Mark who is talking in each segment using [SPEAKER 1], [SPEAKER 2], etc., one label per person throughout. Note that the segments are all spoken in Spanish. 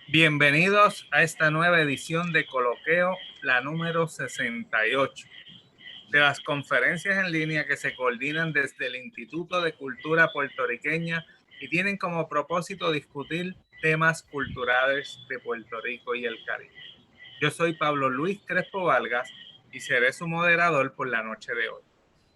[SPEAKER 1] Bienvenidos a esta nueva edición de Coloqueo, la número 68, de las conferencias en línea que se coordinan desde el Instituto de Cultura Puertorriqueña y tienen como propósito discutir temas culturales de Puerto Rico y el Caribe. Yo soy Pablo Luis Crespo Vargas y seré su moderador por la noche de hoy.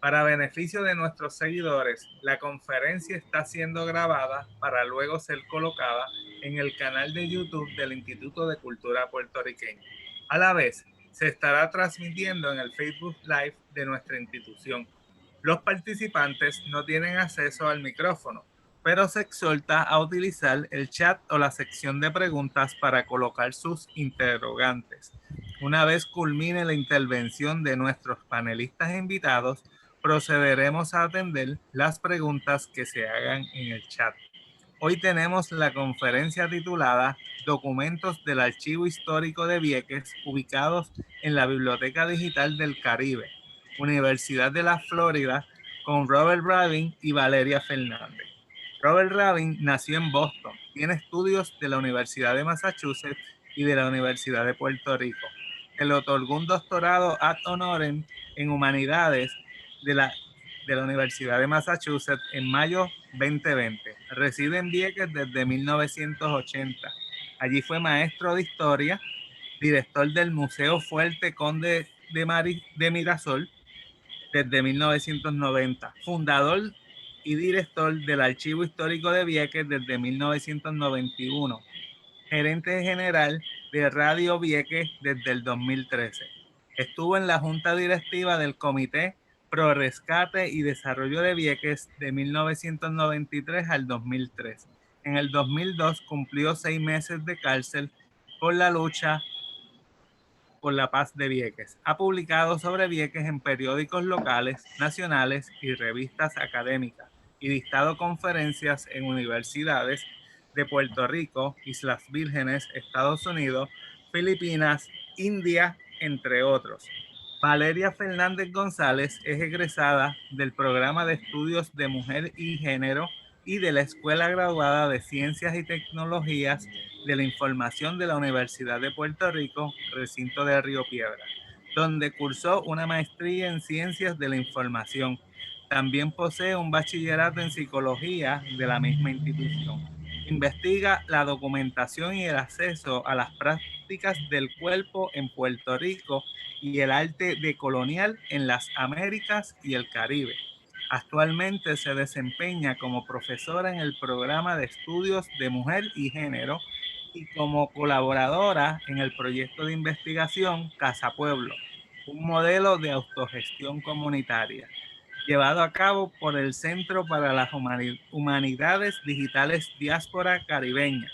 [SPEAKER 1] Para beneficio de nuestros seguidores, la conferencia está siendo grabada para luego ser colocada en el canal de YouTube del Instituto de Cultura Puertorriqueña. A la vez, se estará transmitiendo en el Facebook Live de nuestra institución. Los participantes no tienen acceso al micrófono, pero se exhorta a utilizar el chat o la sección de preguntas para colocar sus interrogantes. Una vez culmine la intervención de nuestros panelistas invitados, procederemos a atender las preguntas que se hagan en el chat. Hoy tenemos la conferencia titulada Documentos del Archivo Histórico de Vieques ubicados en la Biblioteca Digital del Caribe, Universidad de la Florida, con Robert Rabin y Valeria Fernández. Robert Rabin nació en Boston, tiene estudios de la Universidad de Massachusetts y de la Universidad de Puerto Rico. Se le otorgó un doctorado ad honorem en Humanidades de la Universidad de Massachusetts en mayo 2020. Reside en Vieques desde 1980. Allí fue maestro de historia, director del Museo Fuerte Conde de Mirasol desde 1990, fundador y director del Archivo Histórico de Vieques desde 1991, gerente general de Radio Vieques desde el 2013. Estuvo en la junta directiva del Comité Pro Rescate y Desarrollo de Vieques de 1993 al 2003. En el 2002 cumplió 6 meses de cárcel por la lucha por la paz de Vieques. Ha publicado sobre Vieques en periódicos locales, nacionales y revistas académicas y dictado conferencias en universidades de Puerto Rico, Islas Vírgenes, Estados Unidos, Filipinas, India, entre otros. Valeria Fernández González es egresada del programa de estudios de mujer y género y de la Escuela Graduada de Ciencias y Tecnologías de la Información de la Universidad de Puerto Rico, recinto de Río Piedra, donde cursó una maestría en Ciencias de la Información. También posee un bachillerato en Psicología de la misma institución. Investiga la documentación y el acceso a las prácticas del cuerpo en Puerto Rico y el arte decolonial en las Américas y el Caribe. Actualmente se desempeña como profesora en el programa de estudios de mujer y género y como colaboradora en el proyecto de investigación Casa Pueblo, un modelo de autogestión comunitaria, llevado a cabo por el Centro para las Humanidades Digitales Diáspora Caribeña.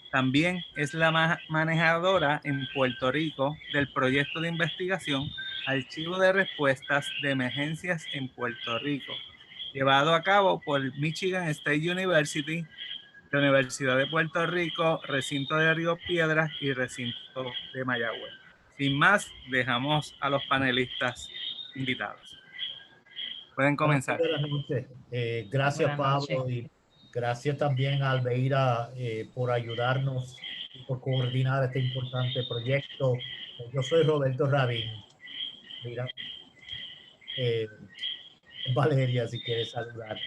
[SPEAKER 1] También es la manejadora en Puerto Rico del proyecto de investigación Archivo de Respuestas de Emergencias en Puerto Rico, llevado a cabo por Michigan State University, la Universidad de Puerto Rico, recinto de Río Piedras y recinto de Mayagüez. Sin más, dejamos a los panelistas invitados. Pueden comenzar.
[SPEAKER 2] Buenas noches. Gracias,
[SPEAKER 3] Buenas
[SPEAKER 2] Pablo,
[SPEAKER 3] noches.
[SPEAKER 2] y gracias también a Albeira por ayudarnos y por coordinar este importante proyecto. Yo soy Roberto Rabin. Mira, eh, Valeria, si quieres saludar.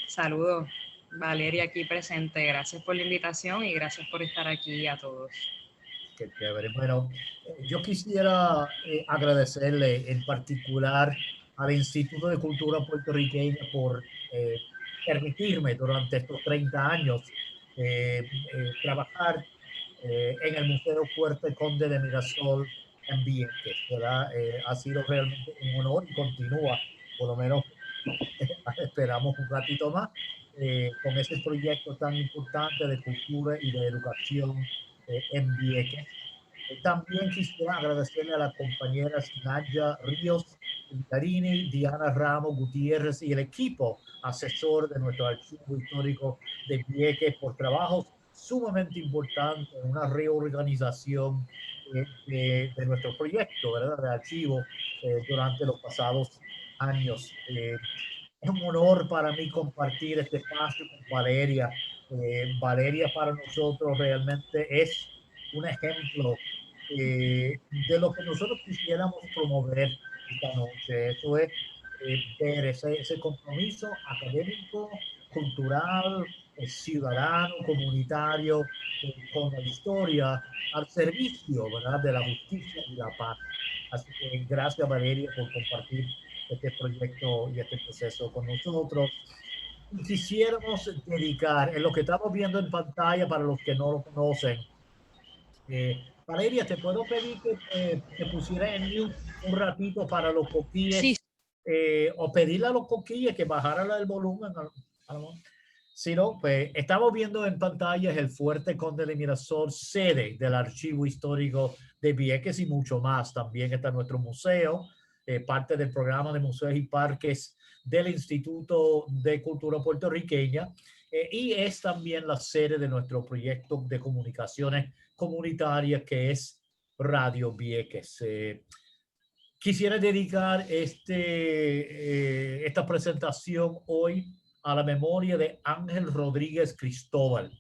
[SPEAKER 3] Saludos, Valeria aquí presente. Gracias por la invitación y gracias por estar aquí a todos.
[SPEAKER 2] Qué chévere. Bueno, yo quisiera agradecerle en particular al Instituto de Cultura Puertorriqueña por permitirme durante estos 30 años trabajar en el Museo Fuerte Conde de Mirasol en Vieques, ¿verdad? Ha sido realmente un honor y continúa, por lo menos esperamos un ratito más, con ese proyecto tan importante de cultura y de educación en Vieques. También quisiera agradecerle a las compañeras Nadia Ríos, Carini, Diana Ramos Gutiérrez y el equipo asesor de nuestro archivo histórico de Vieques por trabajos sumamente importantes en una reorganización de nuestro proyecto, ¿verdad? De archivo durante los pasados años. Es un honor para mí compartir este espacio con Valeria. Valeria para nosotros realmente es un ejemplo de lo que nosotros quisiéramos promover esta noche. Eso es ver ese compromiso académico, cultural, ciudadano, comunitario, con la historia al servicio, ¿verdad?, de la justicia y la paz. Así que gracias, Valeria, por compartir este proyecto y este proceso con nosotros. Quisiéramos dedicar, en lo que estamos viendo en pantalla, para los que no lo conocen, Valeria, te puedo pedir que te pusiera en mute un ratito para los
[SPEAKER 3] Sí,
[SPEAKER 2] coquilles, o pedirle a los coquilles que bajaran el volumen. Si no, pues estamos viendo en pantalla el Fuerte Conde de Mirasol, sede del Archivo Histórico de Vieques y mucho más. También está nuestro museo, parte del programa de museos y parques del Instituto de Cultura Puertorriqueña, y es también la sede de nuestro proyecto de comunicaciones comunitarias, que es Radio Vieques. Quisiera dedicar esta presentación hoy a la memoria de Ángel Rodríguez Cristóbal,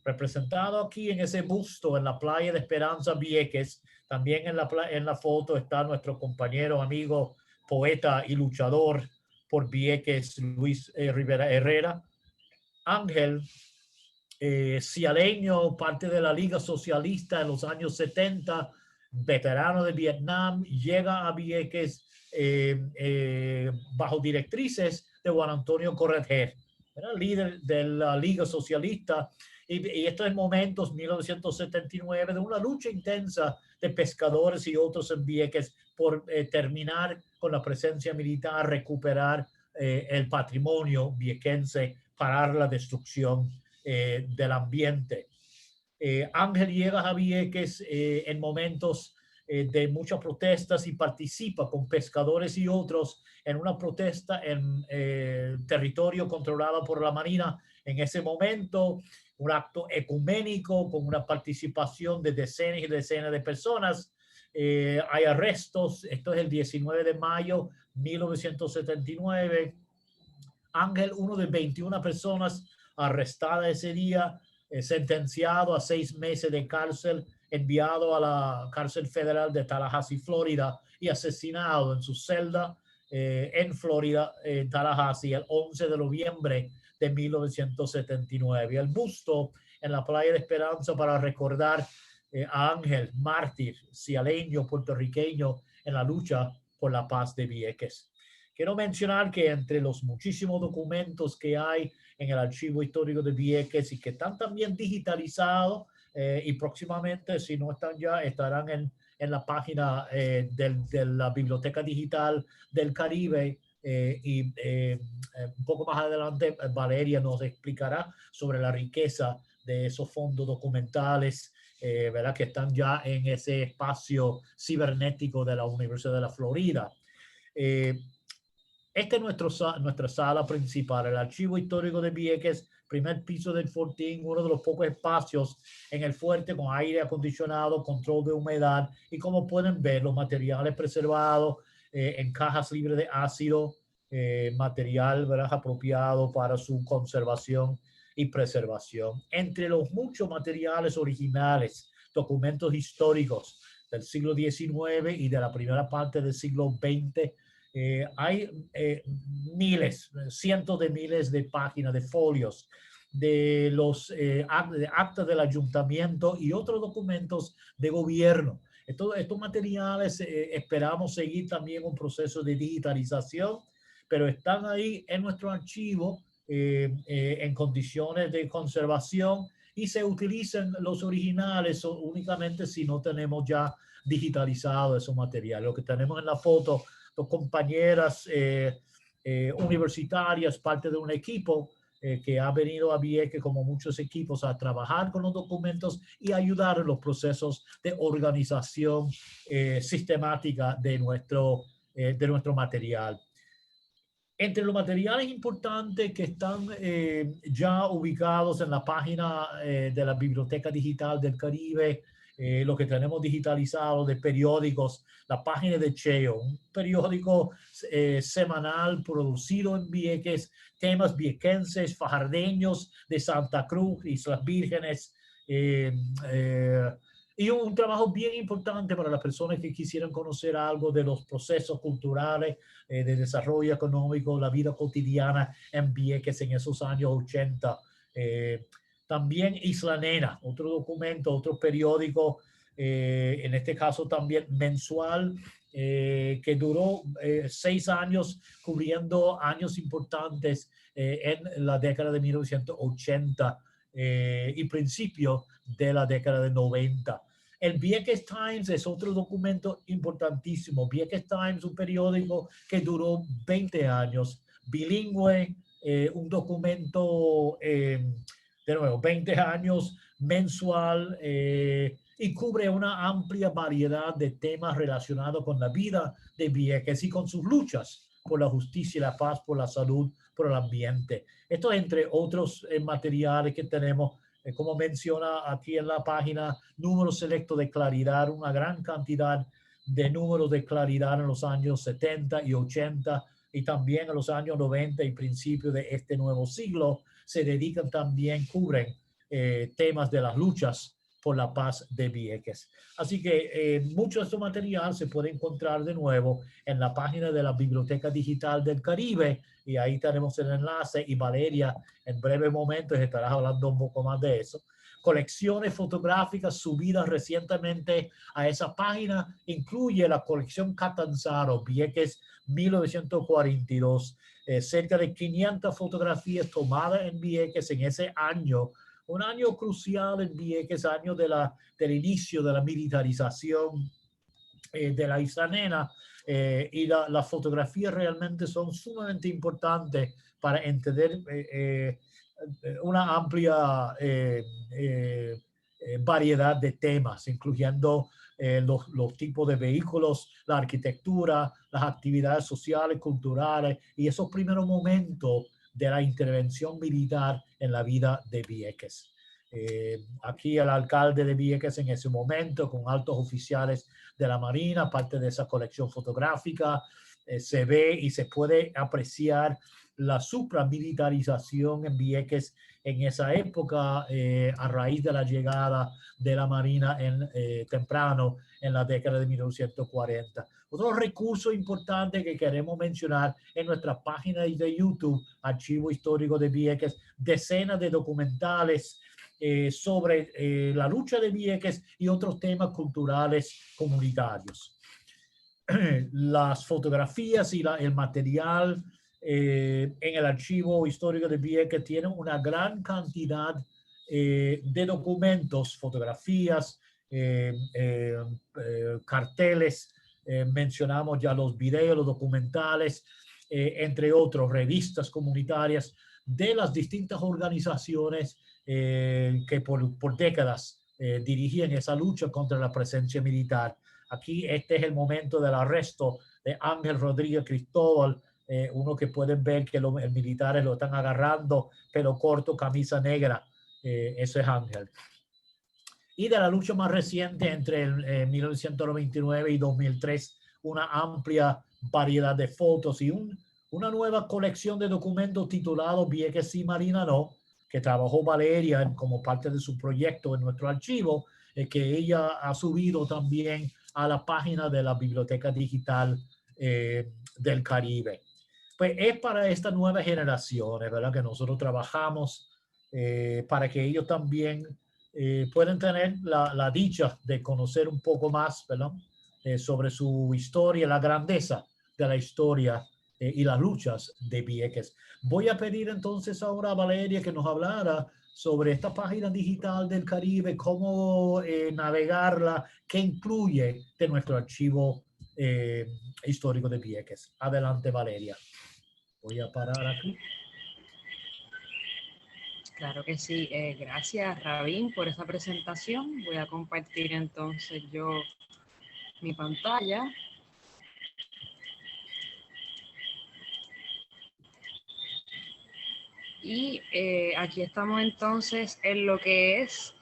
[SPEAKER 2] representado aquí en ese busto en la playa de Esperanza, Vieques. También en la foto está nuestro compañero, amigo, poeta y luchador por Vieques, Luis Rivera Herrera. Ángel, cialeño, parte de la Liga Socialista en los años 70, veterano de Vietnam, llega a Vieques bajo directrices de Juan Antonio Corretjer, era líder de la Liga Socialista, y estos momentos, 1979, de una lucha intensa de pescadores y otros en Vieques por terminar con la presencia militar, recuperar el patrimonio viequense, parar la destrucción del ambiente. Ángel llega a Vieques en momentos de muchas protestas y participa con pescadores y otros en una protesta en territorio controlado por la Marina. En ese momento, un acto ecuménico con una participación de decenas y decenas de personas. Hay arrestos. Esto es el 19 de mayo de 1979. Ángel, uno de 21 personas arrestadas ese día, sentenciado a 6 meses de cárcel, enviado a la cárcel federal de Tallahassee, Florida, y asesinado en su celda en Florida, en Tallahassee, el 11 de noviembre de 1979. El busto en la playa de Esperanza para recordar a Ángel, mártir cialeño puertorriqueño en la lucha por la paz de Vieques. Quiero mencionar que entre los muchísimos documentos que hay en el Archivo Histórico de Vieques y que están también digitalizados, y próximamente, si no están ya, estarán en la página de la Biblioteca Digital del Caribe, y un poco más adelante Valeria nos explicará sobre la riqueza de esos fondos documentales, ¿verdad?, que están ya en ese espacio cibernético de la Universidad de la Florida. Esta es nuestra sala principal, el Archivo Histórico de Vieques, primer piso del Fortín, uno de los pocos espacios en el fuerte con aire acondicionado, control de humedad, y como pueden ver, los materiales preservados en cajas libres de ácido, material, ¿verdad?, apropiado para su conservación y preservación. Entre los muchos materiales originales, documentos históricos del siglo XIX y de la primera parte del siglo XX, hay miles, cientos de miles de páginas, de folios, de los actas del ayuntamiento y otros documentos de gobierno. Estos materiales esperamos seguir también un proceso de digitalización, pero están ahí en nuestro archivo en condiciones de conservación, y se utilizan los originales únicamente si no tenemos ya digitalizado esos materiales. Lo que tenemos en la foto, dos compañeras universitarias, parte de un equipo que ha venido a Vieques, como muchos equipos, a trabajar con los documentos y ayudar en los procesos de organización sistemática de nuestro material. Entre los materiales importantes que están ya ubicados en la página de la Biblioteca Digital del Caribe, lo que tenemos digitalizado de periódicos, la página de Cheo, un periódico semanal producido en Vieques, temas viequenses, fajardeños de Santa Cruz, Islas Vírgenes, Y un trabajo bien importante para las personas que quisieran conocer algo de los procesos culturales, de desarrollo económico, la vida cotidiana en Vieques en esos años 80. También Isla Nena, otro documento, otro periódico, en este caso también mensual, que duró 6 años cubriendo años importantes en la década de 1980 y principio de la década de 90. El Vieques Times es otro documento importantísimo. Vieques Times, un periódico que duró 20 años, bilingüe, un documento, de nuevo, 20 años, mensual, y cubre una amplia variedad de temas relacionados con la vida de Vieques y con sus luchas por la justicia y la paz, por la salud, por el ambiente. Esto entre otros materiales que tenemos, como menciona aquí en la página, números selectos de claridad, una gran cantidad de números de claridad en los años 70 y 80 y también en los años 90 y principios de este nuevo siglo, se dedican también, cubren temas de las luchas por la paz de Vieques. Así que mucho de este material se puede encontrar de nuevo en la página de la Biblioteca Digital del Caribe, y ahí tenemos el enlace, y Valeria en breve momento estará hablando un poco más de eso. Colecciones fotográficas subidas recientemente a esa página incluye la colección Catanzaro, Vieques 1942, cerca de 500 fotografías tomadas en Vieques en ese año, un año crucial en Vieques, año del inicio de la militarización de la Isla Nena, y las fotografías realmente son sumamente importantes para entender una amplia variedad de temas, incluyendo los tipos de vehículos, la arquitectura, las actividades sociales, culturales y esos primeros momentos de la intervención militar en la vida de Vieques. Aquí el alcalde de Vieques en ese momento, con altos oficiales de la Marina, parte de esa colección fotográfica, se ve y se puede apreciar la supramilitarización en Vieques en esa época, a raíz de la llegada de la Marina temprano en la década de 1940. Otro recurso importante que queremos mencionar en nuestra página de YouTube, Archivo Histórico de Vieques, decenas de documentales sobre la lucha de Vieques y otros temas culturales comunitarios. Las fotografías y el material en el Archivo Histórico de Vieques tienen una gran cantidad de documentos, fotografías, carteles, mencionamos ya los videos, los documentales, entre otros, revistas comunitarias de las distintas organizaciones que por décadas dirigían esa lucha contra la presencia militar. Aquí este es el momento del arresto de Ángel Rodríguez Cristóbal, uno que pueden ver que los militares lo están agarrando, pelo corto, camisa negra, eso es Ángel. Y de la lucha más reciente entre 1999 y 2003, una amplia variedad de fotos y una nueva colección de documentos titulado Vieques sí, Marina no, que trabajó Valeria como parte de su proyecto en nuestro archivo, que ella ha subido también a la página de la Biblioteca Digital del Caribe. Pues es para esta nueva generación, ¿verdad? Que nosotros trabajamos para que ellos también pueden tener la dicha de conocer un poco más, ¿verdad? Sobre su historia, la grandeza de la historia y las luchas de Vieques. Voy a pedir entonces ahora a Valeria que nos hablara sobre esta página digital del Caribe, cómo navegarla, qué incluye de nuestro archivo histórico de Vieques. Adelante, Valeria. Voy a parar aquí.
[SPEAKER 3] Claro que sí. Gracias, Rabín, por esta presentación. Voy a compartir entonces yo mi pantalla. Y aquí estamos entonces en lo que es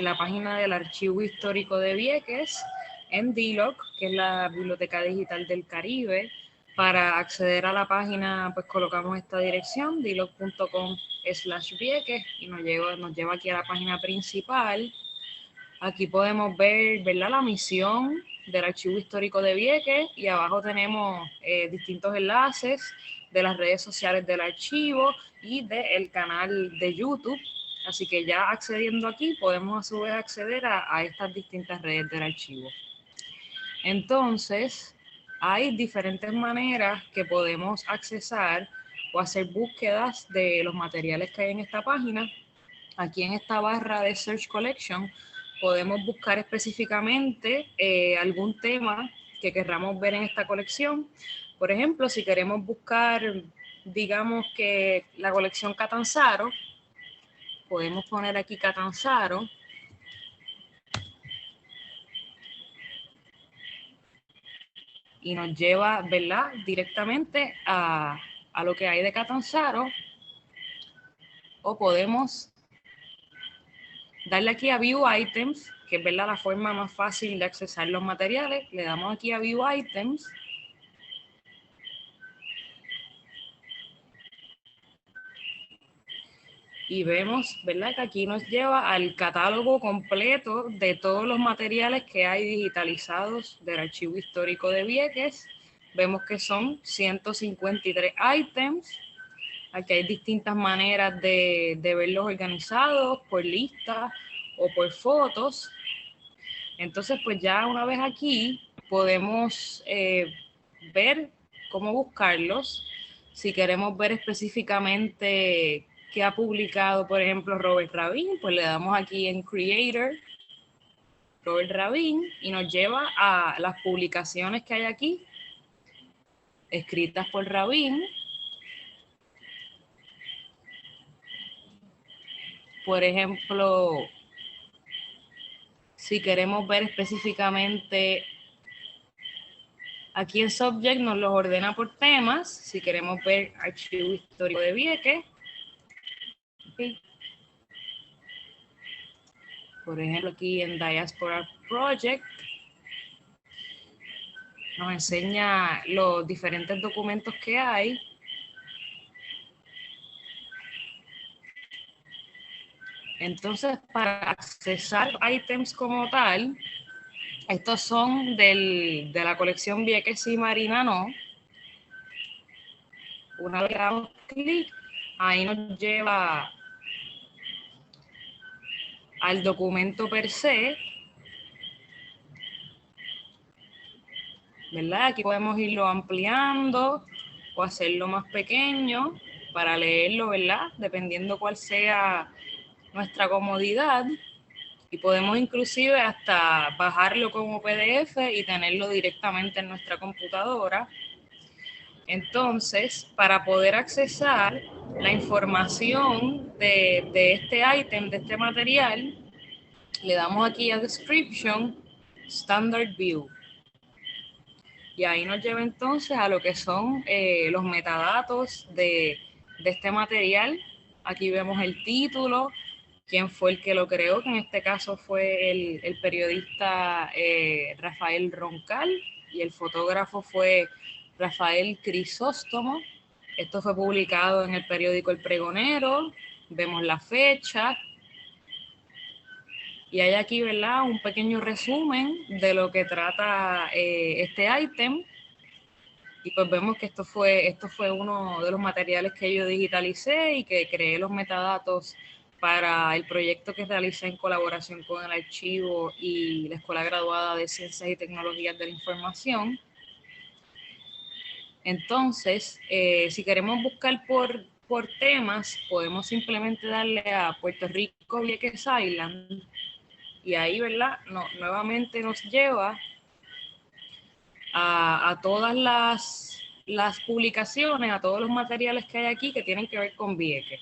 [SPEAKER 3] la página del Archivo Histórico de Vieques en DLOC, que es la Biblioteca Digital del Caribe. Para acceder a la página, pues colocamos esta dirección, dloc.com/Vieques, y nos lleva aquí a la página principal. Aquí podemos ver, ¿verdad?, la misión del Archivo Histórico de Vieques, y abajo tenemos distintos enlaces de las redes sociales del archivo y del canal de YouTube. Así que ya accediendo aquí podemos a su vez acceder a estas distintas redes del archivo. Entonces, hay diferentes maneras que podemos accesar o hacer búsquedas de los materiales que hay en esta página. Aquí en esta barra de Search Collection podemos buscar específicamente algún tema que querramos ver en esta colección. Por ejemplo, si queremos buscar, digamos que la colección Catanzaro, podemos poner aquí Catanzaro. Y nos lleva, ¿verdad?, directamente a lo que hay de Catanzaro. O podemos darle aquí a View Items, que es, ¿verdad?, la forma más fácil de accesar los materiales. Le damos aquí a View Items. Y vemos, ¿verdad?, que aquí nos lleva al catálogo completo de todos los materiales que hay digitalizados del Archivo Histórico de Vieques. Vemos que son 153 ítems. Aquí hay distintas maneras de verlos organizados, por listas o por fotos. Entonces, pues ya una vez aquí podemos ver cómo buscarlos. Si queremos ver específicamente qué ha publicado, por ejemplo, Robert Rabin, pues le damos aquí en Creator, Robert Rabin, y nos lleva a las publicaciones que hay aquí, escritas por Rabin. Por ejemplo, si queremos ver específicamente, aquí en Subject nos los ordena por temas. Si queremos ver Archivo Histórico de Vieques, okay. Por ejemplo, aquí en Diaspora Project nos enseña los diferentes documentos que hay. Entonces, para accesar ítems como tal, estos son de la colección Vieques y Marina No. Una vez damos clic, ahí nos lleva al documento per se, ¿verdad? Aquí podemos irlo ampliando o hacerlo más pequeño para leerlo, ¿verdad?, dependiendo cuál sea nuestra comodidad. Y podemos inclusive hasta bajarlo como PDF y tenerlo directamente en nuestra computadora. Entonces, para poder accesar la información de este ítem, de este material, le damos aquí a Description, Standard View. Y ahí nos lleva entonces a lo que son los metadatos de este material. Aquí vemos el título, quién fue el que lo creó, que en este caso fue el periodista Rafael Roncal, y el fotógrafo fue Rafael Crisóstomo. Esto fue publicado en el periódico El Pregonero. Vemos la fecha. Y hay aquí, ¿verdad?, un pequeño resumen de lo que trata este ítem. Y pues vemos que esto fue uno de los materiales que yo digitalicé y que creé los metadatos para el proyecto que realicé en colaboración con el archivo y la Escuela Graduada de Ciencias y Tecnologías de la Información. Entonces, si queremos buscar por temas, podemos simplemente darle a Puerto Rico Vieques Island, y ahí, ¿verdad?, nuevamente nos lleva a todas las publicaciones, a todos los materiales que hay aquí que tienen que ver con Vieques.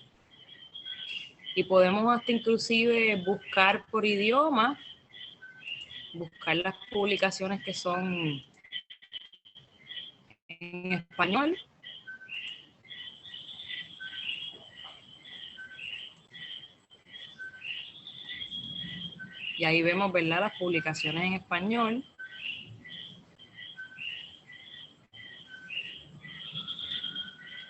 [SPEAKER 3] Y podemos hasta inclusive buscar por idioma, buscar las publicaciones que son en español. Y ahí vemos, ¿verdad?, las publicaciones en español.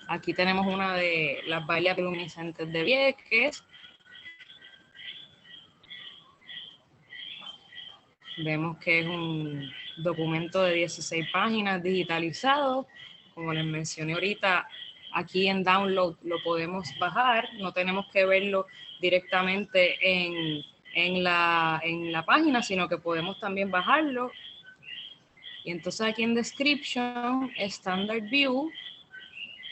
[SPEAKER 3] Aquí tenemos una de las vallas luminiscentes de Vieques. Vemos que es un documento de 16 páginas digitalizado. Como les mencioné ahorita, aquí en Download lo podemos bajar, no tenemos que verlo directamente en la página, sino que podemos también bajarlo. Y entonces aquí en Description, Standard View,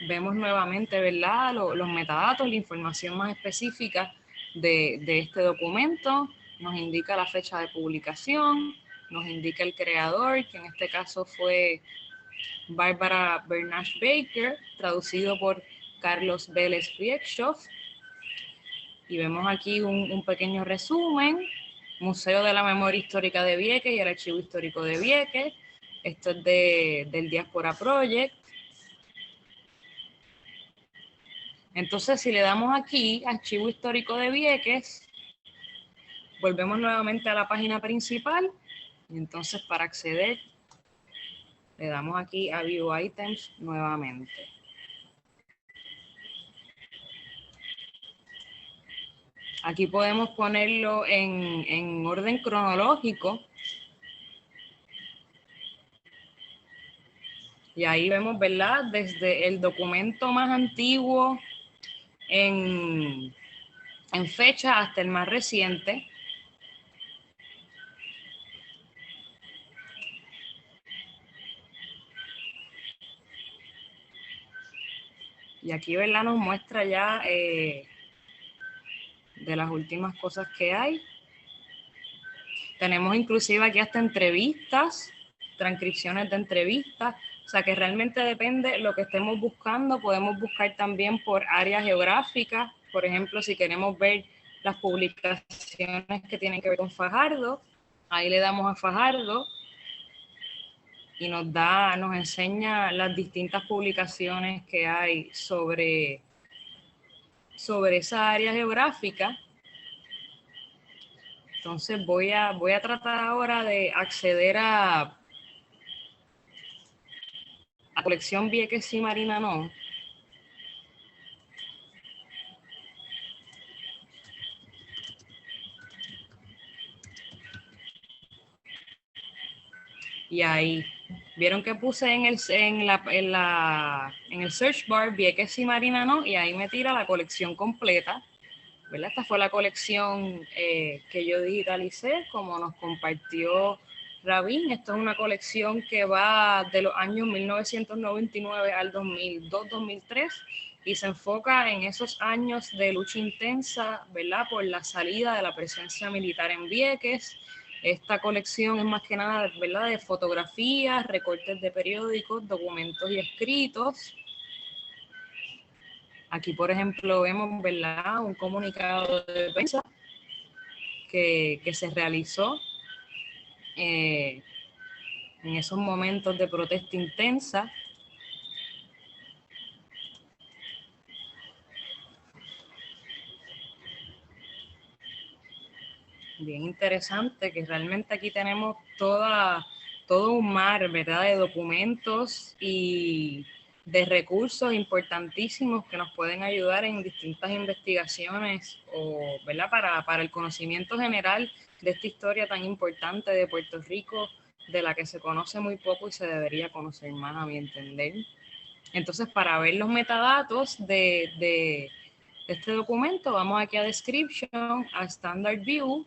[SPEAKER 3] vemos nuevamente, ¿verdad?, los metadatos, la información más específica de este documento. Nos indica la fecha de publicación, nos indica el creador, que en este caso fue Bárbara Bernash Baker, traducido por Carlos Vélez Riexhoff. Y vemos aquí un pequeño resumen: Museo de la Memoria Histórica de Vieques y el Archivo Histórico de Vieques. Esto es del Diaspora Project. Entonces, si le damos aquí Archivo Histórico de Vieques, volvemos nuevamente a la página principal. Y entonces, para acceder, le damos aquí a View Items nuevamente. Aquí podemos ponerlo en orden cronológico. Y ahí vemos, ¿verdad?, desde el documento más antiguo en fecha hasta el más reciente. Y aquí, ¿verdad?, nos muestra ya de las últimas cosas que hay. Tenemos inclusive aquí hasta entrevistas, transcripciones de entrevistas. O sea que realmente depende de lo que estemos buscando. Podemos buscar también por área geográfica. Por ejemplo, si queremos ver las publicaciones que tienen que ver con Fajardo, ahí le damos a Fajardo y nos enseña las distintas publicaciones que hay sobre esa área geográfica. Entonces voy a tratar ahora de acceder a la colección Vieques y Marinanó. Y ahí, vieron que puse en el search bar Vieques y Marinanó, y ahí me tira la colección completa, ¿verdad? Esta fue la colección que yo digitalicé, como nos compartió Rabín. Esto es una colección que va de los años 1999 al 2002-2003 y se enfoca en esos años de lucha intensa, ¿verdad?, por la salida de la presencia militar en Vieques. Esta colección es más que nada, ¿verdad?, de fotografías, recortes de periódicos, documentos y escritos. Aquí, por ejemplo, vemos, ¿verdad?, un comunicado de prensa que se realizó en esos momentos de protesta intensa. Bien interesante, que realmente aquí tenemos todo un mar, ¿verdad?, de documentos y de recursos importantísimos que nos pueden ayudar en distintas investigaciones o, ¿verdad?, para el conocimiento general de esta historia tan importante de Puerto Rico, de la que se conoce muy poco y se debería conocer más, a mi entender. Entonces, para ver los metadatos de este documento, vamos aquí a Description, a Standard View,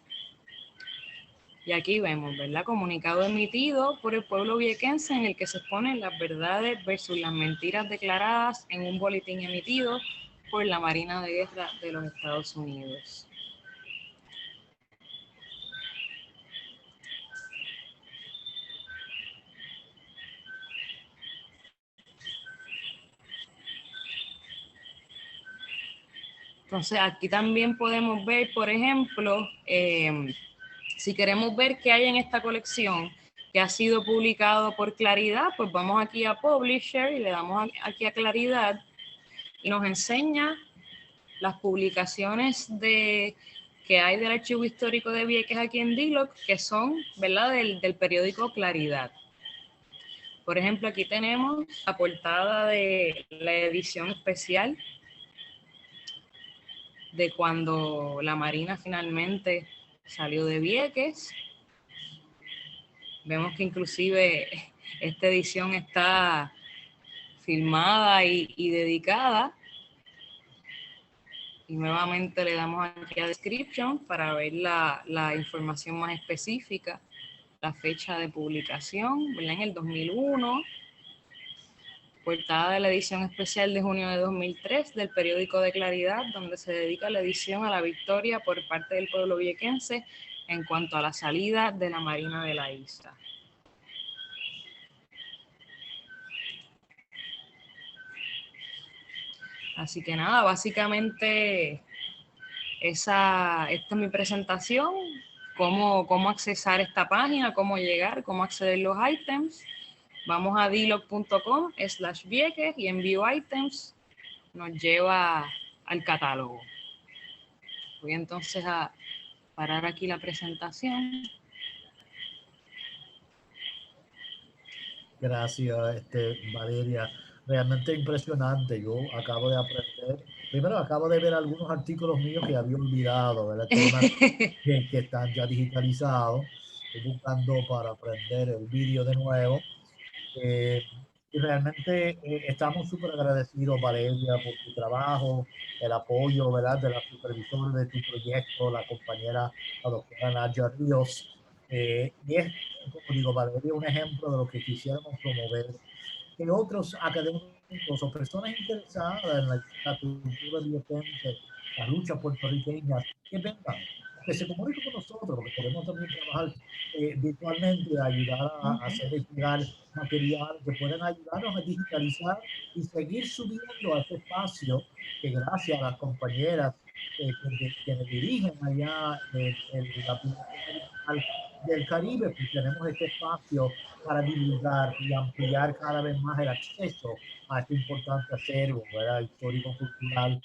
[SPEAKER 3] y aquí vemos, ¿verdad?, comunicado emitido por el pueblo viequense en el que se exponen las verdades versus las mentiras declaradas en un boletín emitido por la Marina de Guerra de los Estados Unidos. Entonces, aquí también podemos ver, por ejemplo, si queremos ver qué hay en esta colección que ha sido publicado por Claridad, pues vamos aquí a Publisher y le damos aquí a Claridad y nos enseña las publicaciones que hay del Archivo Histórico de Vieques aquí en DLOC, que son, ¿verdad?, del periódico Claridad. Por ejemplo, aquí tenemos la portada de la edición especial de cuando la Marina finalmente salió de Vieques. Vemos que inclusive esta edición está filmada y dedicada. Y nuevamente le damos aquí a description para ver la información más específica, la fecha de publicación, ¿verdad? En el 2001, portada de la edición especial de junio de 2003 del periódico de Claridad, donde se dedica la edición a la victoria por parte del pueblo viequense en cuanto a la salida de la Marina de la isla. Así que nada, básicamente esta es mi presentación, cómo accesar esta página, cómo llegar, cómo acceder a los ítems. Vamos a dlog.com/Vieques y en View Items nos lleva al catálogo. Voy entonces a parar aquí la presentación.
[SPEAKER 2] Gracias, Valeria. Realmente impresionante. Yo acabo de aprender. Primero, acabo de ver algunos artículos míos que había olvidado, ¿verdad? Temas que están ya digitalizados. Estoy buscando para aprender el vídeo de nuevo. Y realmente estamos súper agradecidos, Valeria, por tu trabajo, el apoyo, ¿verdad?, de la supervisora de tu proyecto, la compañera, la doctora Nadia Ríos. Y es, como digo, Valeria, un ejemplo de lo que quisiéramos promover, que otros académicos o personas interesadas en la cultura viequense, las luchas puertorriqueñas, que vengan, que se comuniquen con nosotros, porque queremos también trabajar virtualmente, ayudar a hacer llegar material que puedan ayudarnos a digitalizar y seguir subiendo a este espacio que gracias a las compañeras que me dirigen allá en la Biblioteca Digital del Caribe, pues tenemos este espacio para divulgar y ampliar cada vez más el acceso a este importante acervo, ¿verdad?, histórico-cultural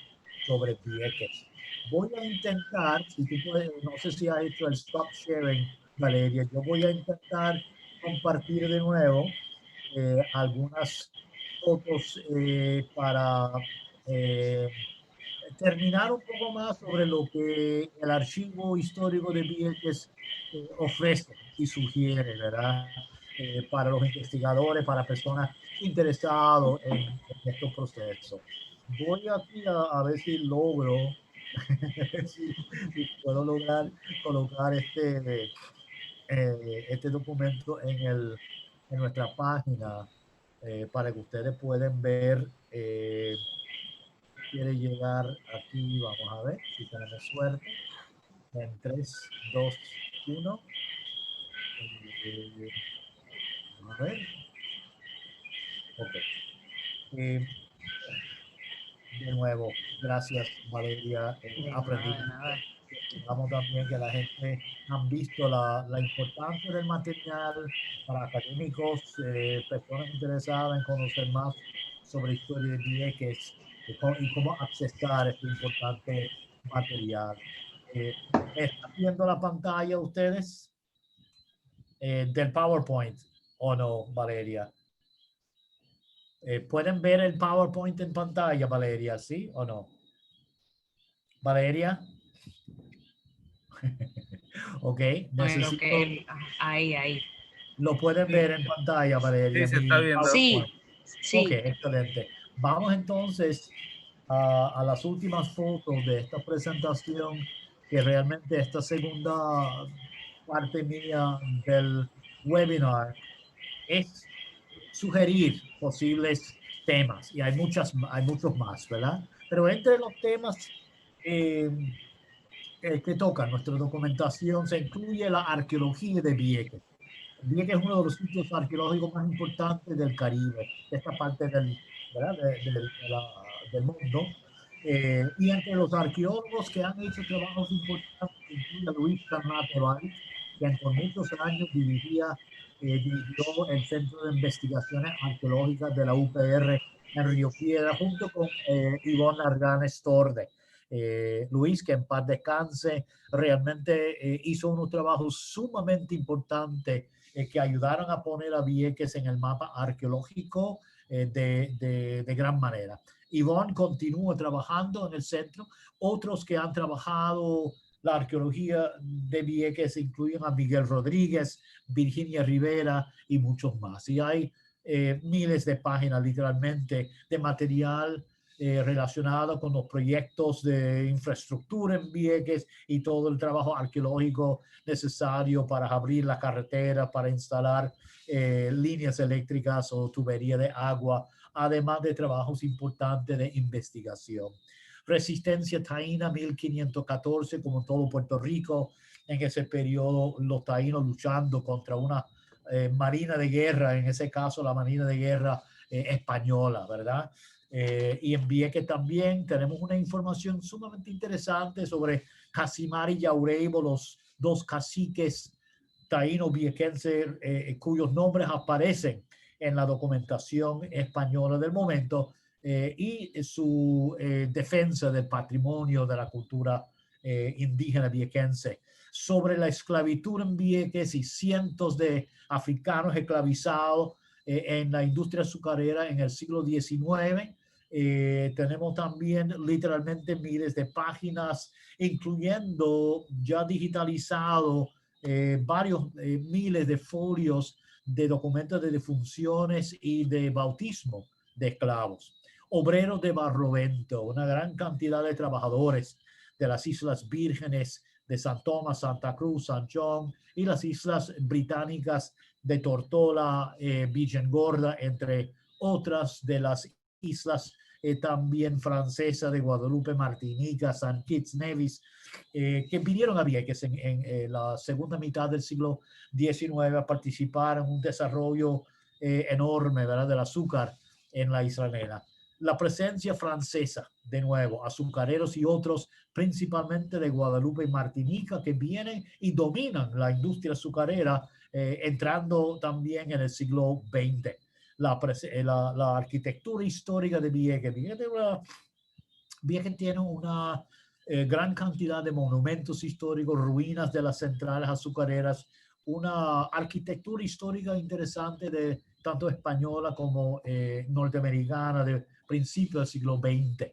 [SPEAKER 2] sobre Vieques. Voy a intentar, si tú puedes, no sé si has hecho el stop sharing, Valeria, yo voy a intentar compartir de nuevo algunas fotos para terminar un poco más sobre lo que el Archivo Histórico de Vieques ofrece y sugiere, ¿verdad? Para los investigadores, para personas interesadas en estos procesos. Voy aquí a ver si logro, si puedo lograr colocar este documento en nuestra página para que ustedes puedan ver. Quiere llegar aquí, vamos a ver si tenemos suerte. En 3, 2, 1. Vamos a ver. Ok. De nuevo, gracias, Valeria. Aprendí.
[SPEAKER 3] Nada.
[SPEAKER 2] Esperamos también que la gente han visto la importancia del material para académicos, personas interesadas en conocer más sobre historia de Vieques y cómo accesar este importante material. ¿Están viendo la pantalla ustedes del PowerPoint o no, Valeria? ¿Pueden ver el PowerPoint en pantalla, Valeria? ¿Sí o no? Valeria. Ok, necesito.
[SPEAKER 3] Ahí.
[SPEAKER 2] Lo pueden ver en pantalla, Valeria.
[SPEAKER 1] Sí, se está viendo.
[SPEAKER 3] Sí.
[SPEAKER 2] Ok, excelente. Vamos entonces a las últimas fotos de esta presentación, que realmente esta segunda parte mía del webinar es sugerir posibles temas, y hay muchos más, ¿verdad? Pero entre los temas que tocan nuestra documentación se incluye la arqueología de Vieques. Vieques es uno de los sitios arqueológicos más importantes del Caribe, de esta parte ¿verdad?, del mundo. Y entre los arqueólogos que han hecho trabajos importantes incluye a Luis Carnato Valls, quien por muchos años dirigió el Centro de Investigaciones Arqueológicas de la UPR en Río Piedra, junto con Ivonne Arganes Torde. Luis, que en paz descanse, realmente hizo unos trabajos sumamente importantes que ayudaron a poner a Vieques en el mapa arqueológico de gran manera. Ivonne continúa trabajando en el centro. Otros que han trabajado la arqueología de Vieques incluyen a Miguel Rodríguez, Virginia Rivera y muchos más. Y hay miles de páginas literalmente de material relacionado con los proyectos de infraestructura en Vieques y todo el trabajo arqueológico necesario para abrir la carretera, para instalar líneas eléctricas o tubería de agua, además de trabajos importantes de investigación. Resistencia taína 1514, como todo Puerto Rico, en ese periodo los taínos luchando contra una marina de guerra, en ese caso la marina de guerra española, ¿verdad? Y en Vieques también tenemos una información sumamente interesante sobre Casimar y Yaureibo, los dos caciques taínos viequenses cuyos nombres aparecen en la documentación española del momento, y su defensa del patrimonio de la cultura indígena viequense. Sobre la esclavitud en Vieques y cientos de africanos esclavizados en la industria azucarera en el siglo XIX. Tenemos también literalmente miles de páginas, incluyendo ya digitalizado varios miles de folios de documentos de defunciones y de bautismo de esclavos. Obreros de Barlovento, una gran cantidad de trabajadores de las Islas Vírgenes, de San Tomás, Santa Cruz, San John y las islas británicas de Tortola, Villengorda, entre otras de las islas también francesas de Guadalupe, Martinica, San Kitts, Nevis, que vinieron a Vieques en la segunda mitad del siglo XIX a participar en un desarrollo enorme, ¿verdad?, del azúcar en la isla Nena. La presencia francesa, de nuevo, azucareros y otros, principalmente de Guadalupe y Martinica, que vienen y dominan la industria azucarera, entrando también en el siglo XX. La arquitectura histórica de Vieques. Vieques tiene una gran cantidad de monumentos históricos, ruinas de las centrales azucareras, una arquitectura histórica interesante de tanto española como norteamericana de principios del siglo XX.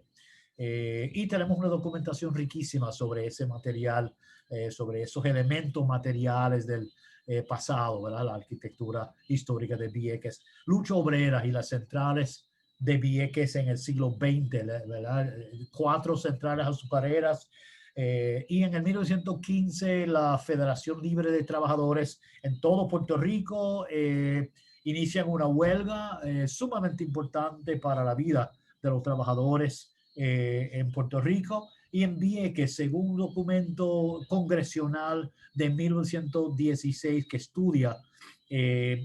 [SPEAKER 2] Y tenemos una documentación riquísima sobre ese material, sobre esos elementos materiales del pasado, ¿verdad? La arquitectura histórica de Vieques, lucha obrera y las centrales de Vieques en el siglo XX, ¿verdad? 4 centrales azucareras, y en el 1915 la Federación Libre de Trabajadores en todo Puerto Rico inician una huelga sumamente importante para la vida de los trabajadores en Puerto Rico, y en Vieques, según un documento congresional de 1916 que estudia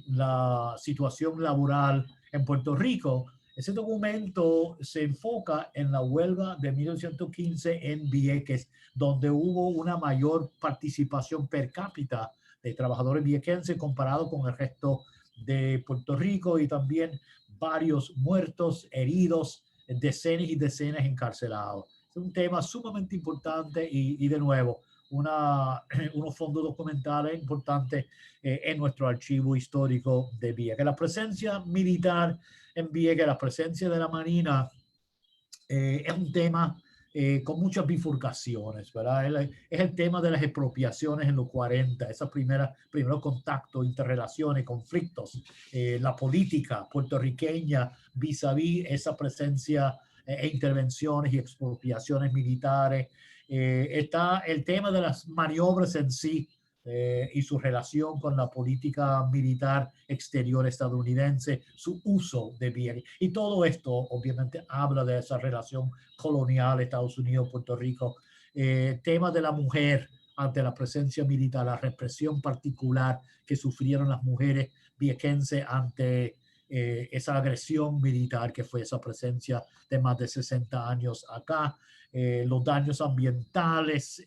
[SPEAKER 2] la situación laboral en Puerto Rico. Ese documento se enfoca en la huelga de 1915 en Vieques, donde hubo una mayor participación per cápita de trabajadores viequenses comparado con el resto de Puerto Rico, y también varios muertos, heridos, decenas y decenas encarcelados. Es un tema sumamente importante y de nuevo, unos fondos documentales importantes en nuestro archivo histórico de Vieques. La presencia militar en Vieques, la presencia de la Marina, es un tema con muchas bifurcaciones, ¿verdad? Es el tema de las expropiaciones en los 40, esos primeros contactos, interrelaciones, conflictos, la política puertorriqueña vis-a-vis esa presencia e intervenciones y expropiaciones militares. Está el tema de las maniobras en sí, y su relación con la política militar exterior estadounidense, su uso de Vieques. Y todo esto obviamente habla de esa relación colonial Estados Unidos-Puerto Rico. Tema de la mujer ante la presencia militar, la represión particular que sufrieron las mujeres viequenses ante esa agresión militar que fue esa presencia de más de 60 años acá. Los daños ambientales,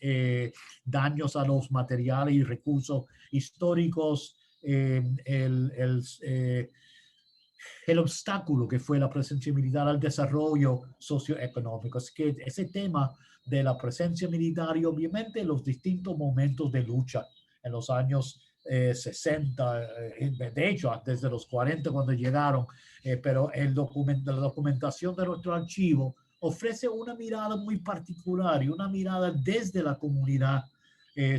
[SPEAKER 2] daños a los materiales y recursos históricos, el obstáculo que fue la presencia militar al desarrollo socioeconómico. Es que ese tema de la presencia militar y obviamente los distintos momentos de lucha en los años 60, de hecho desde los 40 cuando llegaron, pero la documentación de nuestro archivo ofrece una mirada muy particular y una mirada desde la comunidad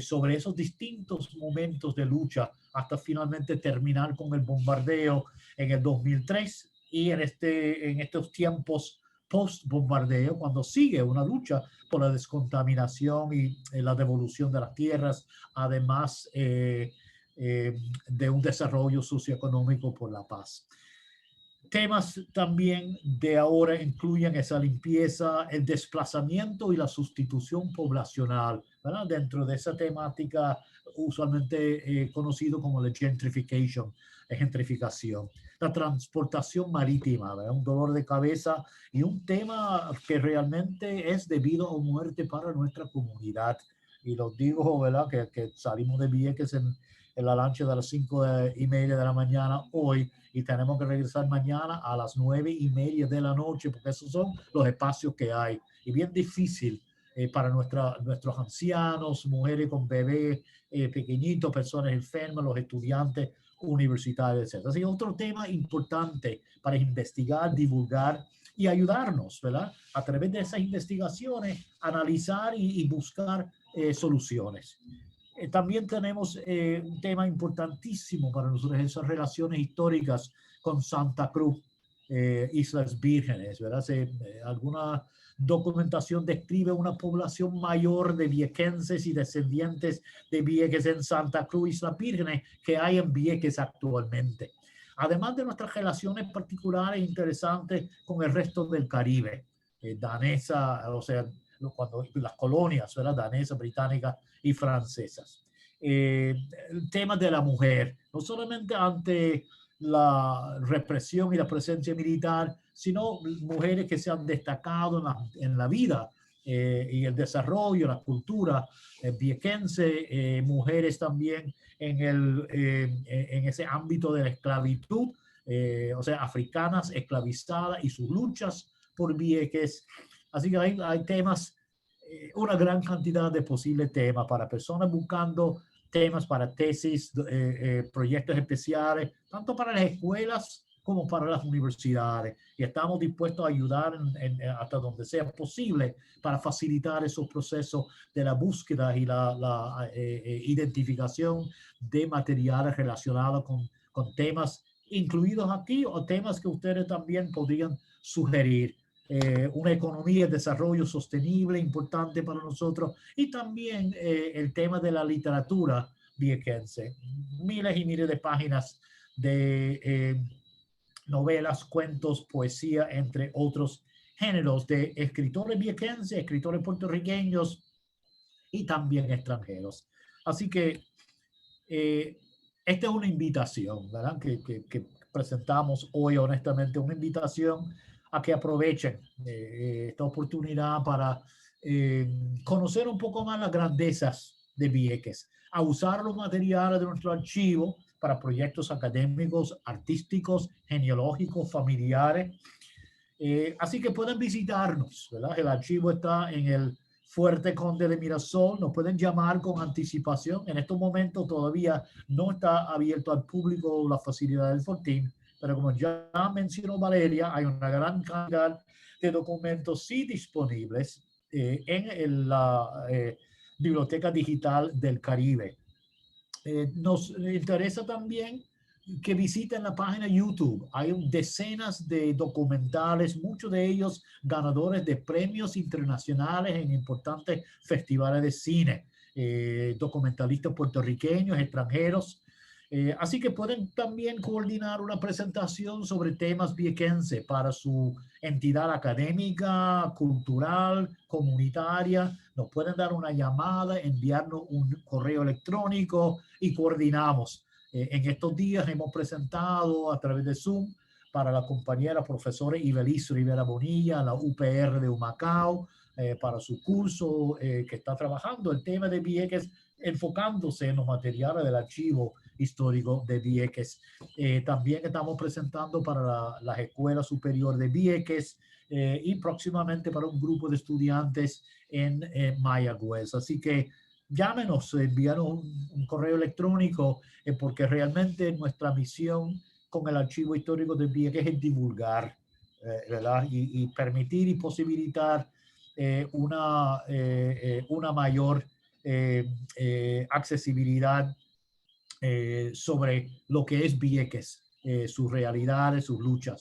[SPEAKER 2] sobre esos distintos momentos de lucha hasta finalmente terminar con el bombardeo en el 2003 y en estos tiempos post-bombardeo, cuando sigue una lucha por la descontaminación y la devolución de las tierras, además de un desarrollo socioeconómico por la paz. Temas también de ahora incluyen esa limpieza, el desplazamiento y la sustitución poblacional, ¿verdad? Dentro de esa temática usualmente conocido como la gentrification, gentrificación. La transportación marítima, ¿verdad? Un dolor de cabeza y un tema que realmente es de vida o muerte para nuestra comunidad. Y los digo, ¿verdad? Que salimos de Vieques en la lancha de las 5:30 de la mañana hoy y tenemos que regresar mañana a las 9:30 de la noche, porque esos son los espacios que hay. Y bien difícil para nuestros ancianos, mujeres con bebés pequeñitos, personas enfermas, los estudiantes universitarios, etc. Así que otro tema importante para investigar, divulgar y ayudarnos, ¿verdad? A través de esas investigaciones, analizar y buscar soluciones. También tenemos un tema importantísimo para nosotros, esas relaciones históricas con Santa Cruz, Islas Vírgenes, ¿verdad? Alguna documentación describe una población mayor de viequenses y descendientes de Vieques en Santa Cruz, Islas Vírgenes, que hay en Vieques actualmente. Además de nuestras relaciones particulares e interesantes con el resto del Caribe, danesa, o sea, cuando las colonias, ¿verdad? Danesas, británicas y francesas. El tema de la mujer, no solamente ante la represión y la presencia militar, sino mujeres que se han destacado en la vida y el desarrollo, la cultura viequense, mujeres también en ese ámbito de la esclavitud, o sea, africanas esclavizadas y sus luchas por Vieques. Así que hay temas, una gran cantidad de posibles temas para personas buscando temas para tesis, proyectos especiales, tanto para las escuelas como para las universidades. Y estamos dispuestos a ayudar hasta donde sea posible para facilitar esos procesos de la búsqueda y la identificación de materiales relacionados con temas incluidos aquí o temas que ustedes también podrían sugerir. Una economía de desarrollo sostenible importante para nosotros y también el tema de la literatura viequense. Miles y miles de páginas de novelas, cuentos, poesía, entre otros géneros de escritores viequenses, escritores puertorriqueños y también extranjeros. Así que esta es una invitación, ¿verdad? Que presentamos hoy, honestamente, una invitación a que aprovechen esta oportunidad para conocer un poco más las grandezas de Vieques, a usar los materiales de nuestro archivo para proyectos académicos, artísticos, genealógicos, familiares. Así que pueden visitarnos, ¿verdad? El archivo está en el Fuerte Conde de Mirasol. Nos pueden llamar con anticipación. En estos momentos todavía no está abierto al público la facilidad del Fortín, pero como ya mencionó Valeria, hay una gran cantidad de documentos sí disponibles en la Biblioteca Digital del Caribe. Nos interesa también que visiten la página YouTube. Hay decenas de documentales, muchos de ellos ganadores de premios internacionales en importantes festivales de cine, documentalistas puertorriqueños, extranjeros. Así que pueden también coordinar una presentación sobre temas viequenses para su entidad académica, cultural, comunitaria. Nos pueden dar una llamada, enviarnos un correo electrónico y coordinamos. En estos días hemos presentado a través de Zoom para la compañera profesora Ibeliz Rivera Bonilla, la UPR de Humacao, para su curso que está trabajando el tema de Vieques, enfocándose en los materiales del archivo histórico de Vieques. También estamos presentando para la Escuela Superior de Vieques y próximamente para un grupo de estudiantes en Mayagüez. Así que llámenos, envíanos un correo electrónico porque realmente nuestra misión con el Archivo Histórico de Vieques es divulgar ¿verdad? Y permitir y posibilitar una mayor accesibilidad sobre lo que es Vieques, sus realidades, sus luchas.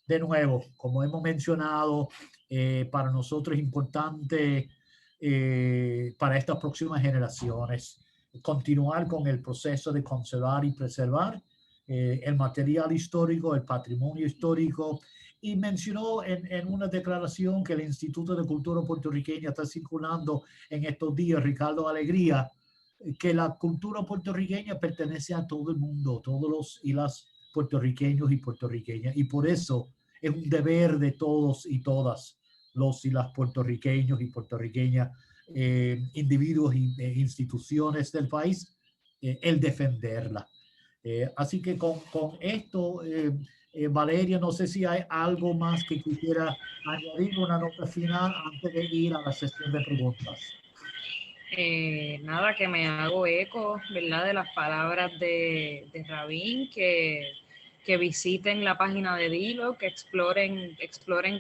[SPEAKER 2] De nuevo, como hemos mencionado, para nosotros es importante para estas próximas generaciones continuar con el proceso de conservar y preservar el material histórico, el patrimonio histórico, y mencionó en una declaración que el Instituto de Cultura Puertorriqueña está circulando en estos días, Ricardo Alegría, que la cultura puertorriqueña pertenece a todo el mundo, todos los y las puertorriqueños y puertorriqueñas, y por eso es un deber de todos y todas los y las puertorriqueños y puertorriqueñas, individuos e instituciones del país, el defenderla. Así que con esto, Valeria, no sé si hay algo más que quisiera añadir, una nota final antes de ir a la sesión de preguntas.
[SPEAKER 3] Nada, que me hago eco, ¿verdad?, de las palabras de Rabín, que visiten la página de DILOC, que exploren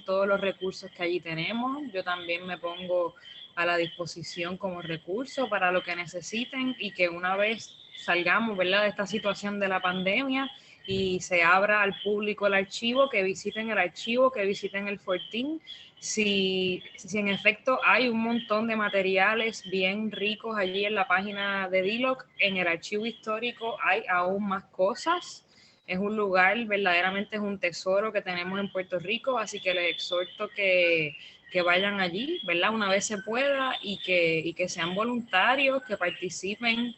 [SPEAKER 3] todos los recursos que allí tenemos. Yo también me pongo a la disposición como recurso para lo que necesiten, y que una vez salgamos, ¿verdad?, de esta situación de la pandemia y se abra al público el archivo, que visiten el archivo, que visiten el Fortín. Si en efecto hay un montón de materiales bien ricos allí en la página de DILOC, en el archivo histórico hay aún más cosas. Es un lugar, verdaderamente es un tesoro que tenemos en Puerto Rico, así que les exhorto que vayan allí, ¿verdad?, una vez se pueda, y que sean voluntarios, que participen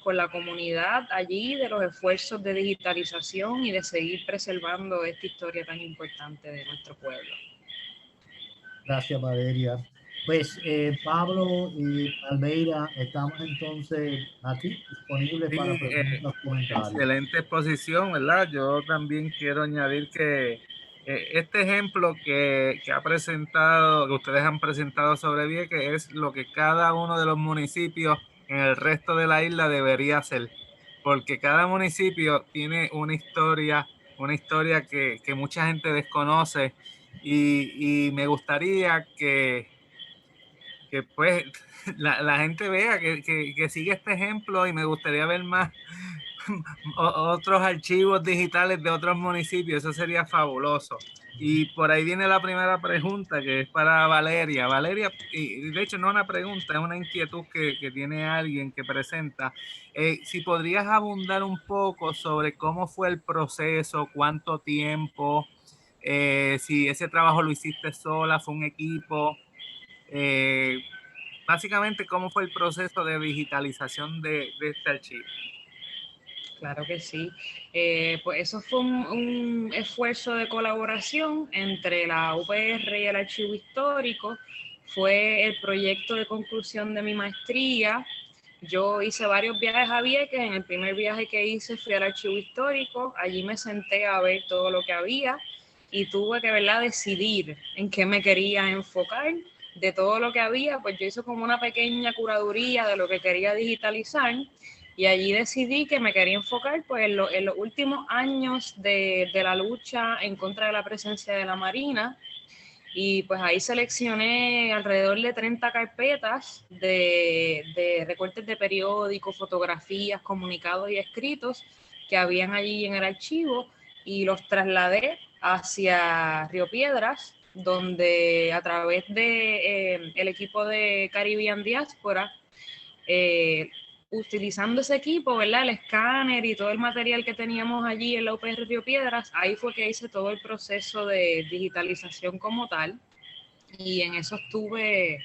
[SPEAKER 3] con la comunidad allí de los esfuerzos de digitalización y de seguir preservando esta historia tan importante de nuestro pueblo.
[SPEAKER 2] Gracias, Valeria. Pues Pablo y Almeida, estamos entonces aquí disponibles
[SPEAKER 1] Sí,
[SPEAKER 2] para preguntas, comentarios.
[SPEAKER 1] excelente exposición, ¿verdad? Yo también quiero añadir que este ejemplo que ha presentado, que ustedes han presentado sobre Vieques, es lo que cada uno de los municipios en el resto de la isla debería hacer, porque cada municipio tiene una historia que mucha gente desconoce, y me gustaría que pues la gente vea que sigue este ejemplo, y me gustaría ver más otros archivos digitales de otros municipios. Eso sería fabuloso. Y por ahí viene la primera pregunta, que es para Valeria. Valeria, y de hecho no una pregunta, es una inquietud que tiene alguien que presenta. Si podrías abundar un poco sobre cómo fue el proceso, cuánto tiempo, si ese trabajo lo hiciste sola, fue un equipo. Básicamente, ¿cómo fue el proceso de digitalización de este archivo?
[SPEAKER 3] Claro que sí. Pues eso fue un esfuerzo de colaboración entre la UPR y el Archivo Histórico. Fue el proyecto de conclusión de mi maestría. Yo hice varios viajes a Vieques. En el primer viaje que hice fui al Archivo Histórico. Allí me senté a ver todo lo que había y tuve que, ¿verdad?, decidir en qué me quería enfocar. De todo lo que había, pues yo hice como una pequeña curaduría de lo que quería digitalizar, y allí decidí que me quería enfocar pues en los últimos años de la lucha en contra de la presencia de la Marina. Y pues ahí seleccioné alrededor de 30 carpetas de recortes de periódicos, fotografías, comunicados y escritos que habían allí en el archivo, y los trasladé hacia Río Piedras, donde a través de el equipo de Caribbean Diáspora, utilizando ese equipo, ¿verdad?, el escáner y todo el material que teníamos allí en la UPR Río Piedras, ahí fue que hice todo el proceso de digitalización como tal, y en eso estuve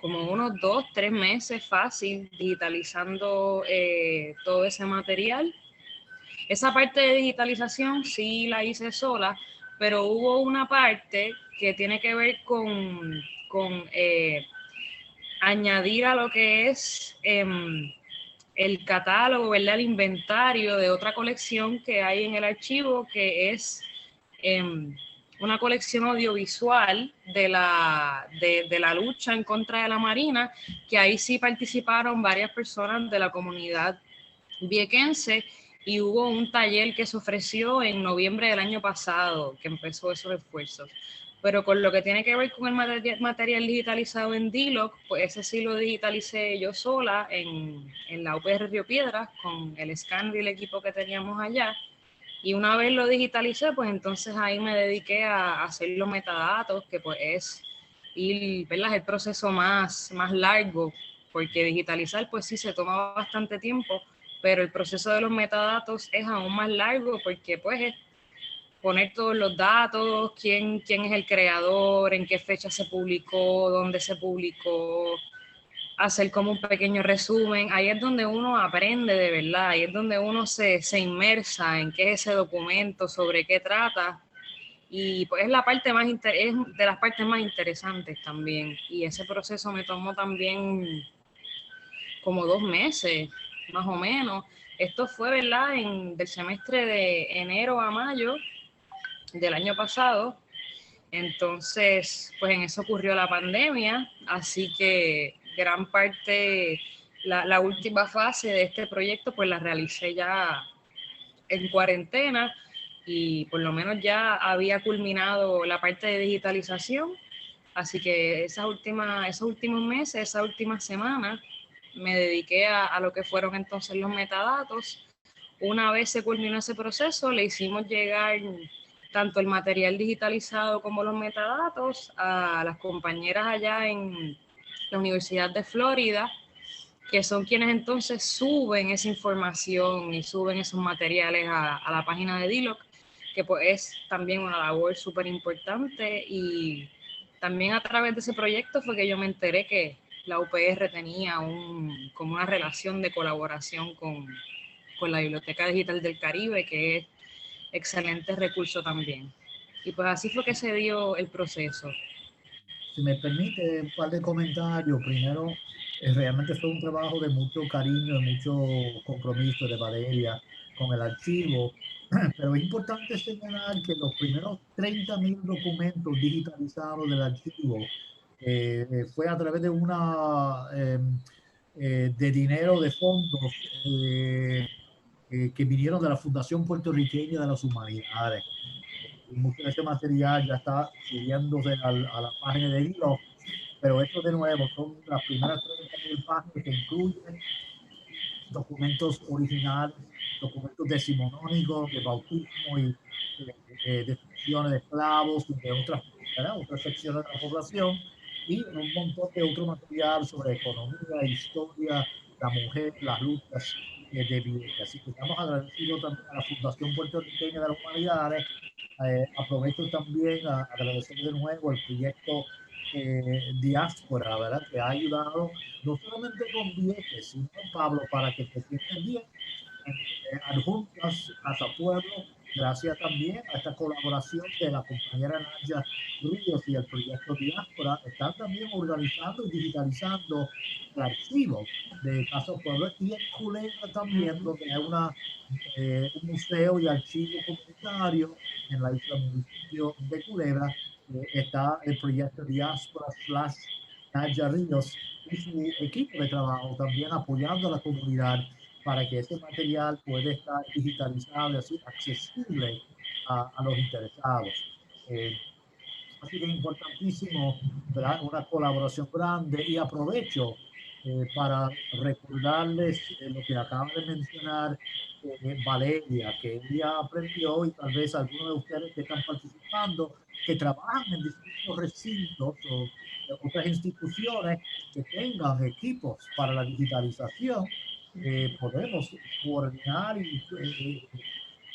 [SPEAKER 3] como unos 2-3 meses fácil digitalizando todo ese material. Esa parte de digitalización sí la hice sola, pero hubo una parte que tiene que ver con añadir a lo que es el catálogo, ¿verdad?, el inventario de otra colección que hay en el archivo, que es una colección audiovisual de la lucha en contra de la Marina, que ahí sí participaron varias personas de la comunidad viequense, y hubo un taller que se ofreció en noviembre del año pasado, que empezó esos esfuerzos. Pero con lo que tiene que ver con el material digitalizado en DLOC, pues ese sí lo digitalicé yo sola en la UPR Río Piedras con el escáner y el equipo que teníamos allá. Y una vez lo digitalicé, pues entonces ahí me dediqué a hacer los metadatos, que pues es ¿verdad? El proceso más largo, porque digitalizar pues sí se toma bastante tiempo, pero el proceso de los metadatos es aún más largo porque pues es poner todos los datos, quién es el creador, en qué fecha se publicó, dónde se publicó, hacer como un pequeño resumen. Ahí es donde uno aprende de verdad, ahí es donde uno se inmersa en qué es ese documento, sobre qué trata. Y pues es la parte es de las partes más interesantes también. Y ese proceso me tomó también como 2 meses, más o menos. Esto fue, ¿verdad?, del semestre de enero a mayo del año pasado. Entonces, pues en eso ocurrió la pandemia, así que gran parte, la última fase de este proyecto, pues la realicé ya en cuarentena y por lo menos ya había culminado la parte de digitalización. Así que esos últimos meses, esa última semana, me dediqué a lo que fueron entonces los metadatos. Una vez se culminó ese proceso, le hicimos llegar tanto el material digitalizado como los metadatos a las compañeras allá en la Universidad de Florida, que son quienes entonces suben esa información y suben esos materiales a la página de DLOC, que pues es también una labor súper importante. Y también a través de ese proyecto fue que yo me enteré que la UPR tenía como una relación de colaboración con la Biblioteca Digital del Caribe, que es excelente recurso también. Y pues así fue que se dio el proceso.
[SPEAKER 2] Si me permite un par de comentarios. Primero, realmente fue un trabajo de mucho cariño, de mucho compromiso de Valeria con el archivo, pero es importante señalar que los primeros 30.000 documentos digitalizados del archivo fue a través de de dinero de fondos que vinieron de la Fundación Puertorriqueña de las Humanidades. Y mucho de ese material ya está subiéndose a la página de Hilo, pero esto de nuevo son las primeras 30.000 páginas que incluyen documentos originales, documentos decimonónicos, de bautismo y descripciones de esclavos y de otras secciones de la población, y un montón de otro material sobre economía, historia, la mujer, las luchas de Vieques. Así que estamos agradecidos también a la Fundación Puertorriqueña de las Humanidades. Aprovecho también a agradecer de nuevo el proyecto Diáspora, ¿verdad?, que ha ayudado no solamente con Vieques, sino, Pablo, para que te sientes bien, adjuntas Casa Pueblo, gracias también a esta colaboración de la compañera Nadia Ríos y el proyecto Diáspora, están también organizando y digitalizando el archivo de Casa Pueblo, y en Culebra también, donde hay un museo y archivo comunitario en la isla municipio de Culebra. Está el proyecto Diáspora / Nadia Ríos y su equipo de trabajo también apoyando a la comunidad para que ese material pueda estar digitalizado y así accesible a los interesados. Así que es importantísimo, ¿verdad?, una colaboración grande. Y aprovecho para recordarles lo que acaba de mencionar Valeria, que ella aprendió, y tal vez algunos de ustedes que están participando, que trabajan en distintos recintos o otras instituciones que tengan equipos para la digitalización, podemos coordinar y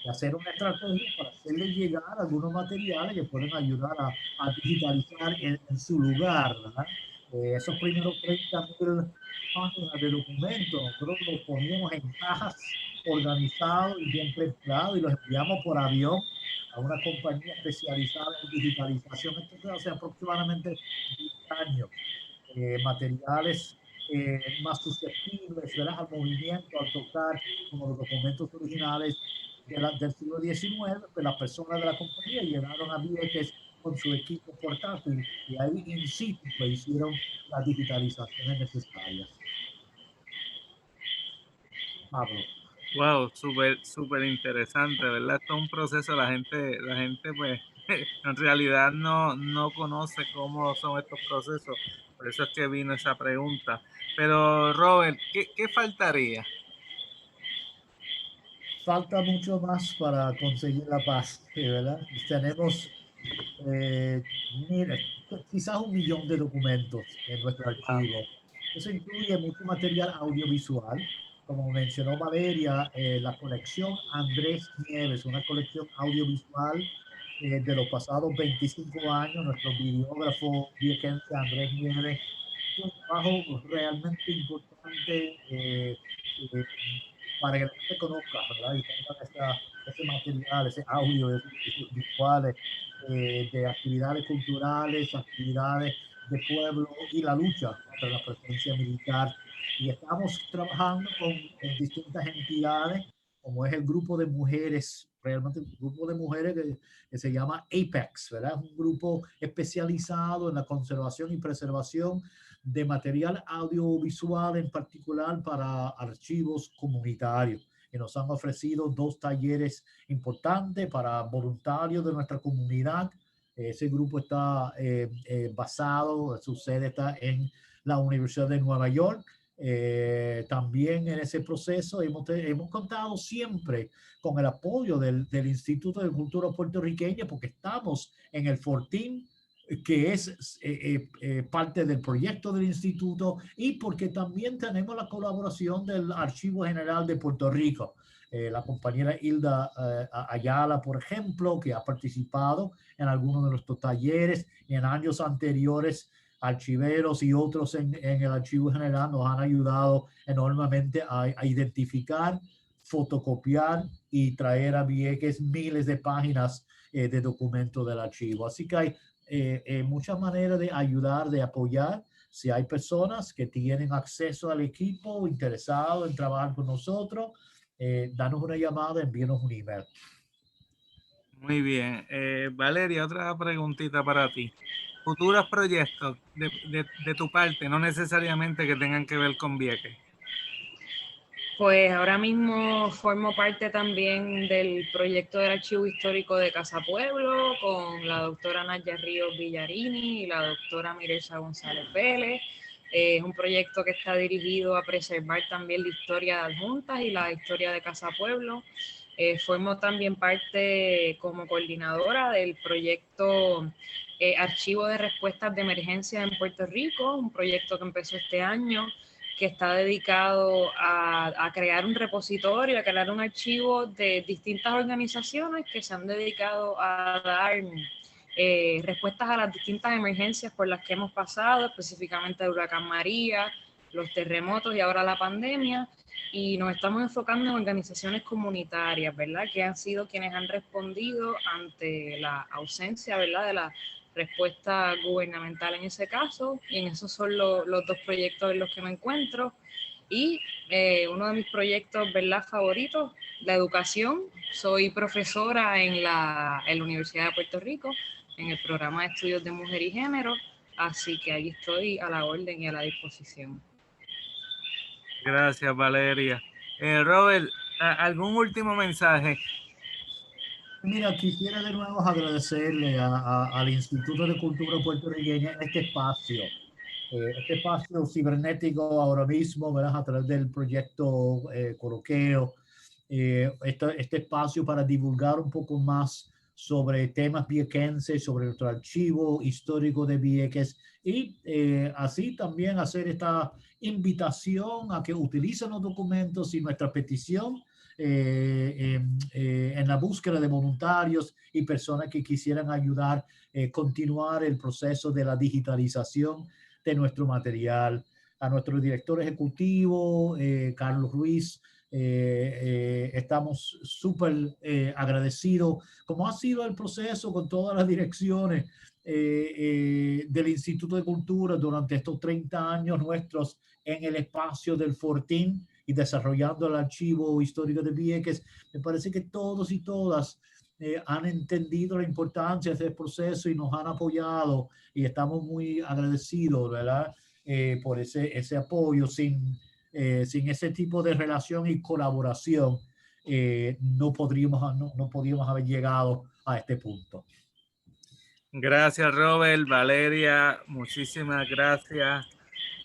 [SPEAKER 2] hacer una estrategia para hacerle llegar algunos materiales que pueden ayudar a digitalizar en su lugar, ¿verdad? Esos primeros 30.000 páginas de documentos, nosotros los poníamos en cajas organizados y bien preparados y los enviamos por avión a una compañía especializada en digitalización. Esto fue hace aproximadamente 10 años. Materiales más susceptibles, ¿verdad?, al movimiento, al tocar, como los documentos originales del siglo XIX. Pues las personas de la compañía llegaron a Vieques con su equipo portátil y ahí in situ pues, hicieron las digitalizaciones necesarias. Pablo.
[SPEAKER 1] Wow, súper interesante, ¿verdad? Esto es un proceso, la gente pues en realidad no conoce cómo son estos procesos, por eso es que vino esa pregunta. Pero Robert, ¿qué faltaría?
[SPEAKER 2] Falta mucho más para conseguir la paz, ¿verdad? Tenemos, eh, mire, quizás 1 millón de documentos en nuestro
[SPEAKER 1] Wow,
[SPEAKER 2] archivo. Eso incluye mucho material audiovisual. Como mencionó Valeria, la colección Andrés Nieves, una colección audiovisual de los pasados 25 años. Nuestro videógrafo viequense Andrés Nieves hizo un trabajo realmente importante eh, para que la gente conozca, ¿verdad? Y tenga ese material, ese audio, esos visuales de actividades culturales, actividades de pueblo y la lucha contra la presencia militar. Y estamos trabajando con distintas entidades, como es el grupo de mujeres, realmente un grupo de mujeres que se llama APEX, ¿verdad? Es un grupo especializado en la conservación y preservación de material audiovisual, en particular para archivos comunitarios. Y nos han ofrecido 2 talleres importantes para voluntarios de nuestra comunidad. Ese grupo está basado, su sede está en la Universidad de Nueva York. También en ese proceso hemos contado siempre con el apoyo del Instituto de Cultura Puertorriqueña, porque estamos en el Fortín, que es parte del proyecto del instituto, y porque también tenemos la colaboración del Archivo General de Puerto Rico. La compañera Hilda Ayala, por ejemplo, que ha participado en algunos de nuestros talleres y en años anteriores, archiveros y otros en el Archivo General nos han ayudado enormemente a identificar, fotocopiar y traer a Vieques miles de páginas de documentos del archivo. Así que hay muchas maneras de ayudar, de apoyar. Si hay personas que tienen acceso al equipo, interesados en trabajar con nosotros, danos una llamada, envíenos un email.
[SPEAKER 1] muy bien. Valeria, otra preguntita para ti. Futuros proyectos de tu parte, no necesariamente que tengan que ver con Vieques.
[SPEAKER 3] Pues ahora mismo formo parte también del proyecto del Archivo Histórico de Casa Pueblo con la doctora Nadia Ríos Villarini y la doctora Miresa González Vélez. Es un proyecto que está dirigido a preservar también la historia de Adjuntas y la historia de Casa Pueblo. Formo también parte como coordinadora del proyecto Archivo de Respuestas de Emergencia en Puerto Rico, un proyecto que empezó este año, que está dedicado a crear un repositorio, a crear un archivo de distintas organizaciones que se han dedicado a dar respuestas a las distintas emergencias por las que hemos pasado, específicamente el huracán María, los terremotos y ahora la pandemia. Y nos estamos enfocando en organizaciones comunitarias, ¿verdad? Que han sido quienes han respondido ante la ausencia, ¿verdad? De la respuesta gubernamental en ese caso, y en esos son los 2 proyectos en los que me encuentro. Y uno de mis proyectos, ¿verdad?, favoritos, la educación. Soy profesora en la Universidad de Puerto Rico, en el programa de estudios de mujer y género, así que ahí estoy a la orden y a la disposición.
[SPEAKER 1] Gracias, Valeria. Robert, ¿algún último mensaje?
[SPEAKER 2] Mira, quisiera de nuevo agradecerle al Instituto de Cultura Puertorriqueña este espacio cibernético ahora mismo, ¿verdad? A través del proyecto Coloqueo, este espacio para divulgar un poco más sobre temas viequenses, sobre nuestro archivo histórico de Vieques, y así también hacer esta invitación a que utilicen los documentos y nuestra petición en la búsqueda de voluntarios y personas que quisieran ayudar, continuar el proceso de la digitalización de nuestro material. A nuestro director ejecutivo, Carlos Ruiz, estamos súper agradecidos, como ha sido el proceso con todas las direcciones del Instituto de Cultura durante estos 30 años nuestros en el espacio del Fortín y desarrollando el archivo histórico de Vieques. Me parece que todos y todas han entendido la importancia de este proceso y nos han apoyado, y estamos muy agradecidos, ¿verdad? Por ese apoyo. sin ese tipo de relación y colaboración, no podríamos haber llegado a este punto.
[SPEAKER 1] Gracias, Robert, Valeria, muchísimas gracias.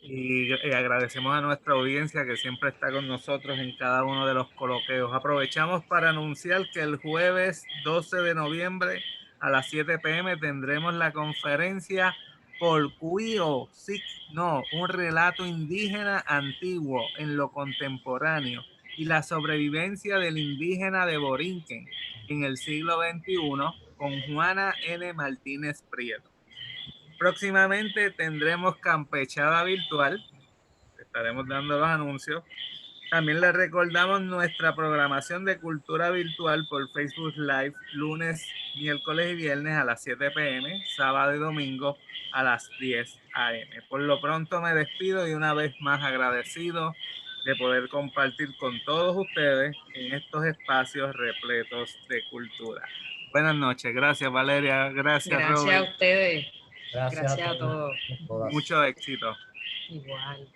[SPEAKER 1] Y agradecemos a nuestra audiencia que siempre está con nosotros en cada uno de los coloqueos. Aprovechamos para anunciar que el jueves 12 de noviembre a las 7 p.m. tendremos la conferencia Polcuiro Sic No, un relato indígena antiguo en lo contemporáneo y la sobrevivencia del indígena de Borinquen en el siglo XXI con Juana N. Martínez Prieto. Próximamente tendremos campechada virtual, estaremos dando los anuncios. También les recordamos nuestra programación de cultura virtual por Facebook Live, lunes, miércoles y viernes a las 7 p.m., sábado y domingo a las 10 a.m. Por lo pronto me despido y una vez más agradecido de poder compartir con todos ustedes en estos espacios repletos de cultura. Buenas noches, gracias Valeria, gracias Robert.
[SPEAKER 3] Gracias a ustedes.
[SPEAKER 2] Gracias
[SPEAKER 3] Gracias a todos.
[SPEAKER 2] todas.
[SPEAKER 1] Mucho éxito.
[SPEAKER 3] Igual.